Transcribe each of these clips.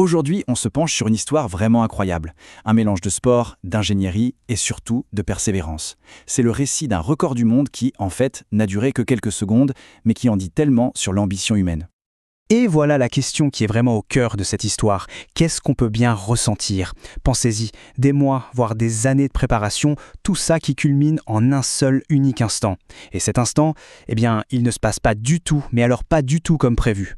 Aujourd'hui, on se penche sur une histoire vraiment incroyable. Un mélange de sport, d'ingénierie et surtout de persévérance. C'est le récit d'un record du monde qui, en fait, n'a duré que quelques secondes, mais qui en dit tellement sur l'ambition humaine. Et voilà la question qui est vraiment au cœur de cette histoire. Qu'est-ce qu'on peut bien ressentir? Pensez-y, des mois, voire des années de préparation, tout ça qui culmine en un seul unique instant. Et cet instant, il ne se passe pas du tout, mais alors pas du tout comme prévu.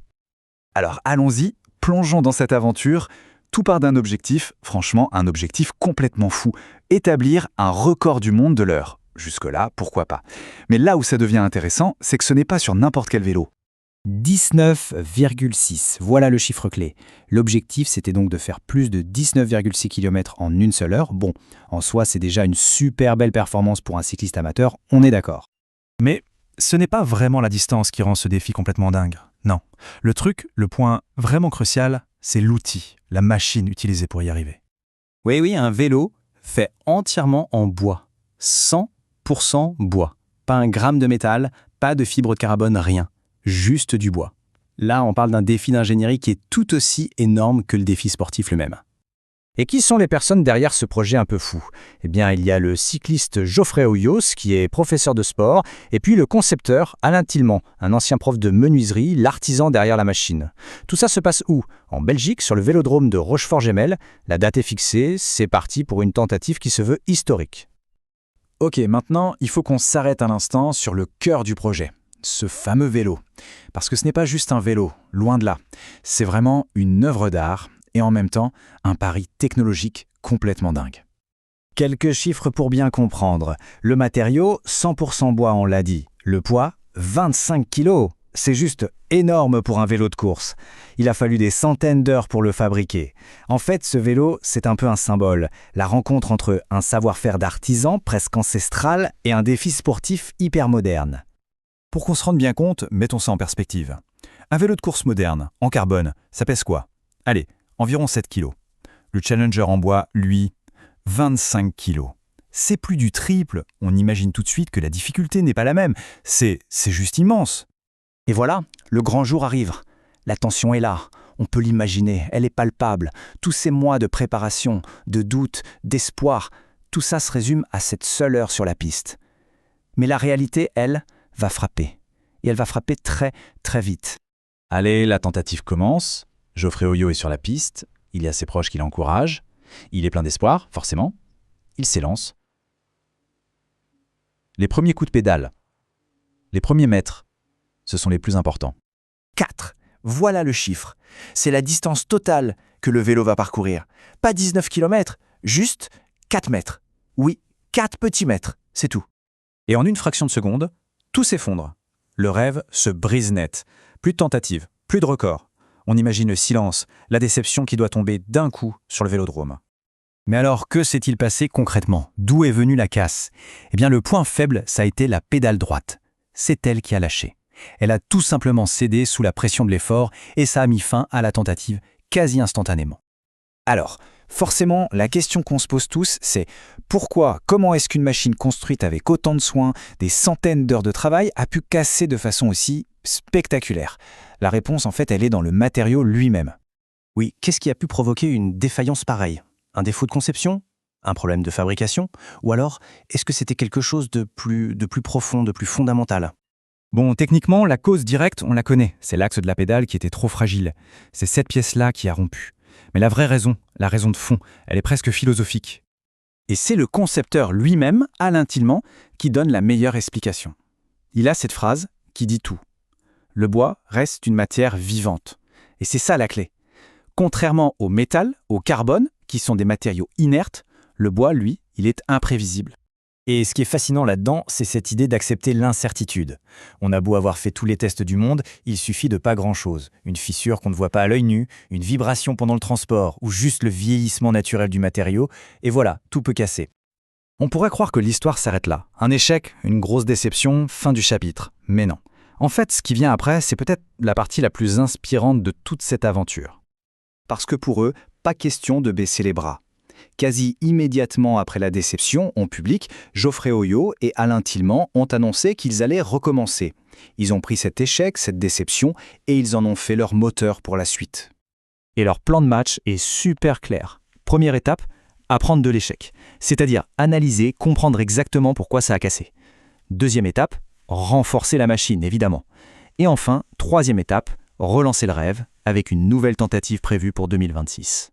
Alors allons-y, plongeons dans cette aventure. Tout part d'un objectif, franchement un objectif complètement fou. Établir un record du monde de l'heure. Jusque-là, pourquoi pas. Mais là où ça devient intéressant, c'est que ce n'est pas sur n'importe quel vélo. 19,6, voilà le chiffre clé. L'objectif, c'était donc de faire plus de 19,6 km en une seule heure. Bon, en soi, c'est déjà une super belle performance pour un cycliste amateur, on est d'accord. Mais ce n'est pas vraiment la distance qui rend ce défi complètement dingue. Non. Le truc, le point vraiment crucial, c'est l'outil, la machine utilisée pour y arriver. Oui, un vélo fait entièrement en bois. 100% bois. Pas un gramme de métal, pas de fibre de carbone, rien. Juste du bois. Là, on parle d'un défi d'ingénierie qui est tout aussi énorme que le défi sportif lui-même. Et qui sont les personnes derrière ce projet un peu fou? Il y a le cycliste Geoffrey Hoyos, qui est professeur de sport, et puis le concepteur Alain Tillemans, un ancien prof de menuiserie, l'artisan derrière la machine. Tout ça se passe où? En Belgique, sur le vélodrome de Rochefort-Gemelle. La date est fixée, c'est parti pour une tentative qui se veut historique. Ok, maintenant, il faut qu'on s'arrête un instant sur le cœur du projet. Ce fameux vélo. Parce que ce n'est pas juste un vélo, loin de là. C'est vraiment une œuvre d'art et en même temps un pari technologique complètement dingue. Quelques chiffres pour bien comprendre. Le matériau, 100% bois, on l'a dit. Le poids, 25 kg. C'est juste énorme pour un vélo de course. Il a fallu des centaines d'heures pour le fabriquer. En fait, ce vélo, c'est un peu un symbole. La rencontre entre un savoir-faire d'artisan presque ancestral et un défi sportif hyper moderne. Pour qu'on se rende bien compte, mettons ça en perspective. Un vélo de course moderne, en carbone, ça pèse quoi? Allez, environ 7 kg. Le Challenger en bois, lui, 25 kg. C'est plus du triple, on imagine tout de suite que la difficulté n'est pas la même. C'est juste immense. Et voilà, le grand jour arrive. La tension est là, on peut l'imaginer, elle est palpable. Tous ces mois de préparation, de doute, d'espoir, tout ça se résume à cette seule heure sur la piste. Mais la réalité, elle, va frapper. Et elle va frapper très, très vite. Allez, la tentative commence. Geoffrey Hoyos est sur la piste. Il y a ses proches qui l'encouragent. Il est plein d'espoir, forcément. Il s'élance. Les premiers coups de pédale, les premiers mètres, ce sont les plus importants. 4. Voilà le chiffre. C'est la distance totale que le vélo va parcourir. Pas 19 km, juste 4 mètres. Oui, 4 petits mètres, c'est tout. Et en une fraction de seconde, tout s'effondre. Le rêve se brise net. Plus de tentatives, plus de records. On imagine le silence, la déception qui doit tomber d'un coup sur le vélodrome. Mais alors, que s'est-il passé concrètement? D'où est venue la casse? Le point faible, ça a été la pédale droite. C'est elle qui a lâché. Elle a tout simplement cédé sous la pression de l'effort et ça a mis fin à la tentative quasi instantanément. Alors, forcément, la question qu'on se pose tous, c'est comment est-ce qu'une machine construite avec autant de soin, des centaines d'heures de travail, a pu casser de façon aussi spectaculaire? La réponse, en fait, elle est dans le matériau lui-même. Oui, qu'est-ce qui a pu provoquer une défaillance pareille? Un défaut de conception? Un problème de fabrication? Ou alors, est-ce que c'était quelque chose de plus profond, de plus fondamental? Bon, techniquement, la cause directe, on la connaît. C'est l'axe de la pédale qui était trop fragile. C'est cette pièce-là qui a rompu. Mais la vraie raison, la raison de fond, elle est presque philosophique. Et c'est le concepteur lui-même, Alain Tillemans, qui donne la meilleure explication. Il a cette phrase qui dit tout. Le bois reste une matière vivante. Et c'est ça la clé. Contrairement au métal, au carbone, qui sont des matériaux inertes, le bois, lui, il est imprévisible. Et ce qui est fascinant là-dedans, c'est cette idée d'accepter l'incertitude. On a beau avoir fait tous les tests du monde, il suffit de pas grand-chose. Une fissure qu'on ne voit pas à l'œil nu, une vibration pendant le transport, ou juste le vieillissement naturel du matériau, et voilà, tout peut casser. On pourrait croire que l'histoire s'arrête là. Un échec, une grosse déception, fin du chapitre. Mais non. En fait, ce qui vient après, c'est peut-être la partie la plus inspirante de toute cette aventure. Parce que pour eux, pas question de baisser les bras. Quasi immédiatement après la déception, en public, Geoffrey Hoyos et Alain Tillemans ont annoncé qu'ils allaient recommencer. Ils ont pris cet échec, cette déception, et ils en ont fait leur moteur pour la suite. Et leur plan de match est super clair. Première étape, apprendre de l'échec. C'est-à-dire analyser, comprendre exactement pourquoi ça a cassé. Deuxième étape, renforcer la machine, évidemment. Et enfin, troisième étape, relancer le rêve avec une nouvelle tentative prévue pour 2026.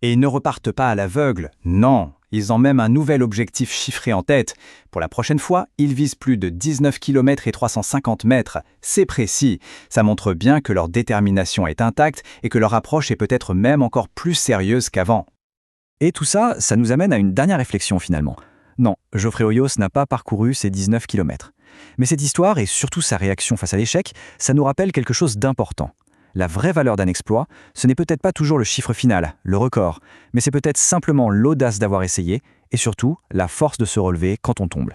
Et ils ne repartent pas à l'aveugle, non, ils ont même un nouvel objectif chiffré en tête. Pour la prochaine fois, ils visent plus de 19 km et 350 mètres. C'est précis, ça montre bien que leur détermination est intacte et que leur approche est peut-être même encore plus sérieuse qu'avant. Et tout ça, ça nous amène à une dernière réflexion finalement. Non, Geoffrey Hoyos n'a pas parcouru ces 19 km. Mais cette histoire, et surtout sa réaction face à l'échec, ça nous rappelle quelque chose d'important. La vraie valeur d'un exploit, ce n'est peut-être pas toujours le chiffre final, le record, mais c'est peut-être simplement l'audace d'avoir essayé, et surtout la force de se relever quand on tombe.